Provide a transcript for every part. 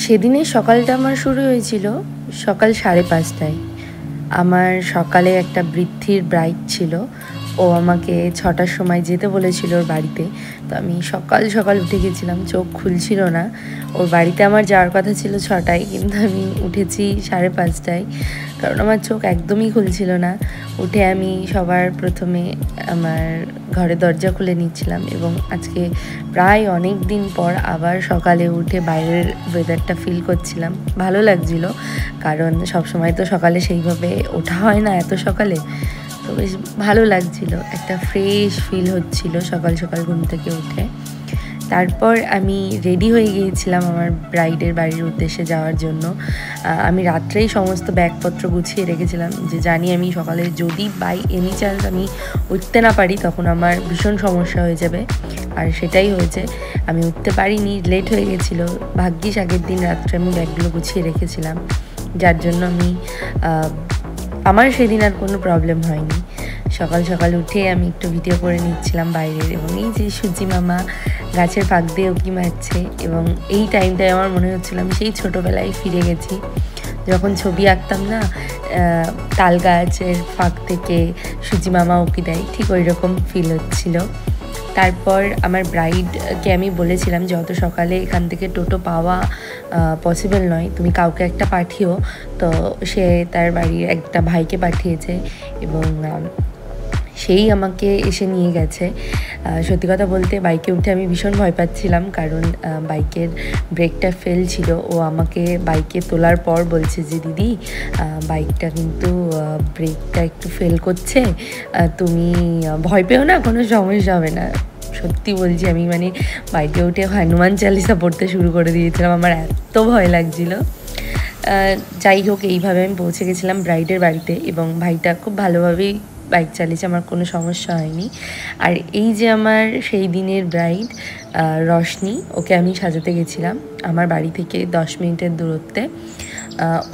সেদিনের সকালটা আমার শুরু হয়েছিল সকাল 5:30টায়। আমার সকালে একটা বৃদ্ধির ব্রাইড ছিল। ও আমাকে 6টার সময় যেতে বলেছিল ওর বাড়িতে। তো আমি সকাল সকাল উঠে গেছিলাম, চোখ খুলছিল না। ওর বাড়িতে আমার যাওয়ার কথা ছিল 6টায়, কিন্তু আমি উঠেছি 5:30টায়, কারণ আমার চোখ একদমই খুলছিল না। উঠে আমি সবার প্রথমে আমার ঘরের দরজা খুলে নিচ্ছিলাম, এবং আজকে প্রায় অনেক দিন পর আবার সকালে উঠে বাইরের ওয়েদারটা ফিল করছিলাম। ভালো লাগছিল, কারণ সবসময় তো সকালে সেইভাবে ওঠা হয় না এত সকালে। তো বেশ ভালো লাগছিল, একটা ফ্রেশ ফিল হচ্ছিল সকাল সকাল ঘুম থেকে উঠে। তারপর আমি রেডি হয়ে গিয়েছিলাম আমার ব্রাইডের বাড়ির উদ্দেশ্যে যাওয়ার জন্য। আমি রাত্রেই সমস্ত ব্যাগপত্র গুছিয়ে রেখেছিলাম, যে জানি আমি সকালে যদি বাই এনি চান্স আমি উঠতে না পারি তখন আমার ভীষণ সমস্যা হয়ে যাবে। আর সেটাই হয়েছে, আমি উঠতে পারিনি, লেট হয়ে গেছিলো। ভাগ্যিস আগের দিন রাত্রে আমি ব্যাগগুলো গুছিয়ে রেখেছিলাম, যার জন্য আমার সেদিন আর কোনো প্রবলেম হয়নি। সকাল সকাল উঠে আমি একটু ভিডিও করে নিচ্ছিলাম বাইরের, এবং এই যে সূর্যি মামা গাছের ফাঁক দিয়ে উঁকি মারছে, এবং এই টাইমটায় আমার মনে হচ্ছিল আমি সেই ছোটোবেলায় ফিরে গেছি, যখন ছবি আঁকতাম না, তাল গাছের ফাঁক থেকে সূর্যি মামা উঁকি দেয়, ঠিক ওই রকম ফিল হচ্ছিল। তারপর আমার ব্রাইডকে আমি বলেছিলাম যে অত সকালে এখান থেকে টোটো পাওয়া পসিবল নয়, তুমি কাউকে একটা পাঠিও। তো সে তার বাড়ির একটা ভাইকে পাঠিয়েছে, এবং সেই আমাকে এসে নিয়ে গেছে। সত্যি কথা বলতে বাইকে উঠে আমি ভীষণ ভয় পাচ্ছিলাম, কারণ বাইকের ব্রেকটা ফেল ছিল। ও আমাকে বাইকে তোলার পর বলছে যে দিদি, বাইকটা কিন্তু ব্রেকটা একটু ফেল করছে, তুমি ভয় পেও না, কোনো সমস্যা হবে না। সত্যি বলছি, আমি বাইকে উঠে হনুমান চালিসা পড়তে শুরু করে দিয়েছিলাম, আমার এত ভয় লাগছিল। যাই হোক, এইভাবে আমি পৌঁছে গেছিলাম ব্রাইডের বাড়িতে, এবং ভাইটা খুব ভালোভাবেই বাইক চালিয়েছে, আমার কোনো সমস্যা হয়নি। আর এই যে আমার সেই দিনের ব্রাইড রশনি, ওকে আমি সাজাতে গেছিলাম আমার বাড়ি থেকে 10 মিনিটের দূরত্বে।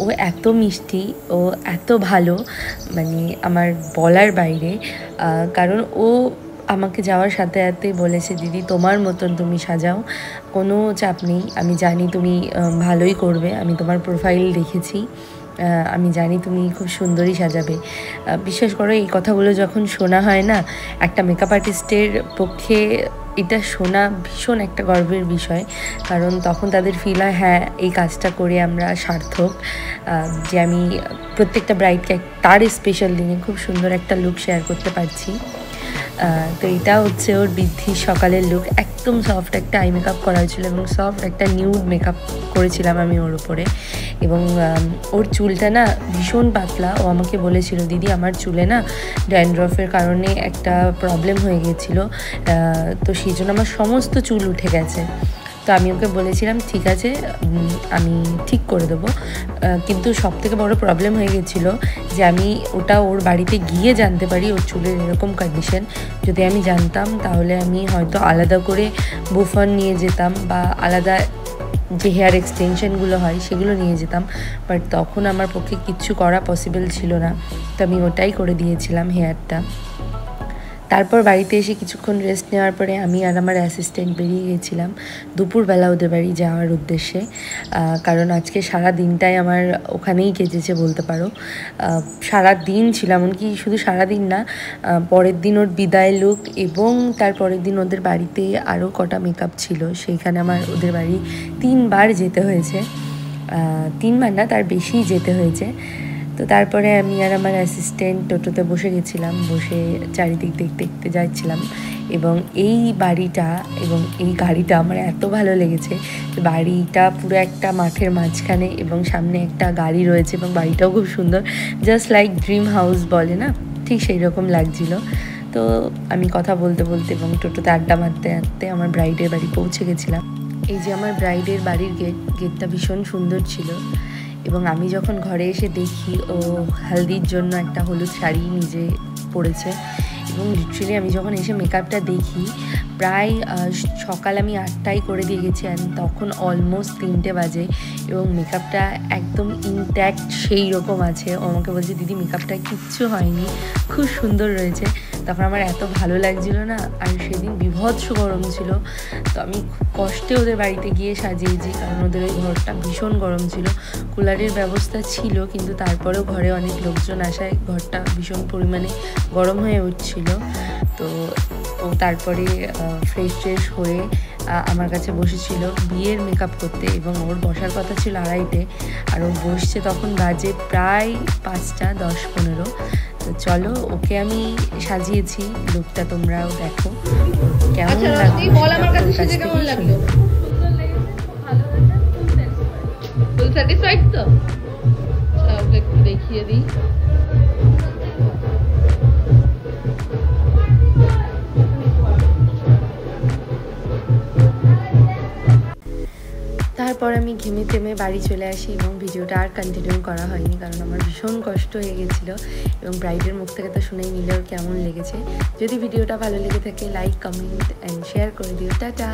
ও এত মিষ্টি, ও এত ভালো, আমার বলার বাইরে। কারণ ও আমাকে যাওয়ার সাথে সাথেই বলেছে, দিদি তোমার মতন তুমি সাজাও, কোনো চাপ নেই, আমি জানি তুমি ভালোই করবে, আমি তোমার প্রোফাইল দেখেছি, আমি জানি তুমি খুব সুন্দরই সাজাবে। বিশ্বাস করো, এই কথাগুলো যখন শোনা হয় না, একটা মেকআপ আর্টিস্টের পক্ষে এটা শোনা ভীষণ একটা গর্বের বিষয়, কারণ তখন তাদের ফিল হয় হ্যাঁ, এই কাজটা করে আমরা সার্থক, যে আমি প্রত্যেকটা ব্রাইডকে তার স্পেশাল দিনে খুব সুন্দর একটা লুক শেয়ার করতে পারছি। তো এটা হচ্ছে ওর বৃদ্ধির সকালের লুক। একদম সফট একটা আই মেকআপ করা হয়েছিল, এবং সফট একটা নিউড মেকআপ করেছিলাম আমি ওর উপরে। এবং ওর চুলটা না ভীষণ পাতলা। ও আমাকে বলেছিল, দিদি আমার চুলে না ড্যান্ড্রফের কারণে একটা প্রবলেম হয়ে গিয়েছিলো, তো সেই জন্য আমার সমস্ত চুল উঠে গেছে। তো আমি ওকে বলেছিলাম ঠিক আছে, আমি ঠিক করে দেবো, কিন্তু সবথেকে বড় প্রবলেম হয়ে গেছিলো যে আমি ওটা ওর বাড়িতে গিয়ে জানতে পারি ওর চুলের এরকম কন্ডিশন। যদি আমি জানতাম তাহলে আমি হয়তো আলাদা করে বুফন নিয়ে যেতাম, বা আলাদা যে হেয়ার এক্সটেনশনগুলো হয় সেগুলো নিয়ে যেতাম, বাট তখন আমার পক্ষে কিচ্ছু করা পসিবল ছিল না। তো আমি ওটাই করে দিয়েছিলাম হেয়ারটা। তারপর বাড়িতে এসে কিছুক্ষণ রেস্ট নেওয়ার পরে আমি আর আমার অ্যাসিস্ট্যান্ট বেরিয়ে গেছিলাম দুপুরবেলা ওদের বাড়ি যাওয়ার উদ্দেশ্যে, কারণ আজকে সারা দিনটাই আমার ওখানেই কেটেছে বলতে পারো। সারা দিন ছিল, এমনকি শুধু সারা দিন না, পরের দিন ওর বিদায় লুক, এবং তার পরের দিন ওদের বাড়িতে আরও কটা মেকআপ ছিল, সেইখানে আমার ওদের বাড়ি 3বার যেতে হয়েছে। 3বার না, তার বেশিই যেতে হয়েছে। তো তারপরে আমি আর আমার অ্যাসিস্ট্যান্ট টোটোতে বসে গেছিলাম, বসে চারিদিক দেখতে দেখতে যাচ্ছিলাম। এবং এই বাড়িটা এবং এই গাড়িটা আমার এত ভালো লেগেছে। বাড়িটা পুরো একটা মাঠের মাঝখানে, এবং সামনে একটা গাড়ি রয়েছে, এবং বাড়িটাও খুব সুন্দর, জাস্ট লাইক ড্রিম হাউস বলে না, ঠিক সেই রকম লাগছিল। তো আমি কথা বলতে বলতে এবং টোটোতে আড্ডা মারতে মারতে আমার ব্রাইডের বাড়ি পৌঁছে গেছিলাম। এই যে আমার ব্রাইডের বাড়ির গেটটা ভীষণ সুন্দর ছিল, এবং আমি যখন ঘরে এসে দেখি ও হালদির জন্য একটা হলুদ শাড়ি নিজে পরেছে, এবং লিটারেলি আমি যখন এসে মেকআপটা দেখি, প্রায় সকাল আমি 8টায় করে দিয়ে গেছি, আর তখন অলমোস্ট 3টে বাজে, এবং মেকআপটা একদম ইনট্যাক্ট সেই রকম আছে। ও আমাকে বলছে, দিদি মেকআপটা কিচ্ছু হয়নি, খুব সুন্দর রয়েছে। তো তখন আমার এত ভালো লাগছিল না। আর সেদিন বীভৎস গরম ছিল, তো আমি খুব কষ্টে ওদের বাড়িতে গিয়ে সাজিয়েছি, কারণ ওদের ওই ঘরটা ভীষণ গরম ছিল। কুলারের ব্যবস্থা ছিল, কিন্তু তারপরেও ঘরে অনেক লোকজন আসায় ঘরটা ভীষণ পরিমাণে গরম হয়ে উঠছিল। তো ও তারপরে ফ্রেশ হয়ে আমার কাছে বসেছিল বিয়ের মেকআপ করতে, এবং ওর বসার কথা ছিল 2:30-তে, আর ও বসছে তখন বাজে প্রায় 5টা 10-15। তো চলো, ওকে আমি সাজিয়েছি, লুকটা তোমরাও দেখো কেমন লাগলো। বল আমার কাছে সেটা কেমন লাগলো? ফুল স্যাটিসফাইড তো? চলো একটু দেখিয়ে দিই। তারপর আমি ঘেমে টেমে বাড়ি চলে আসি, এবং ভিডিওটা আর কন্টিনিউ করা হয়নি, কারণ আমার ভীষণ কষ্ট হয়ে গেছিলো। এবং ব্রাইডের মুখ থেকে তো শুনেই নিলেও কেমন লেগেছে। যদি ভিডিওটা ভালো লেগে থাকে লাইক, কমেন্ট অ্যান্ড শেয়ার করে দিও। টাটা।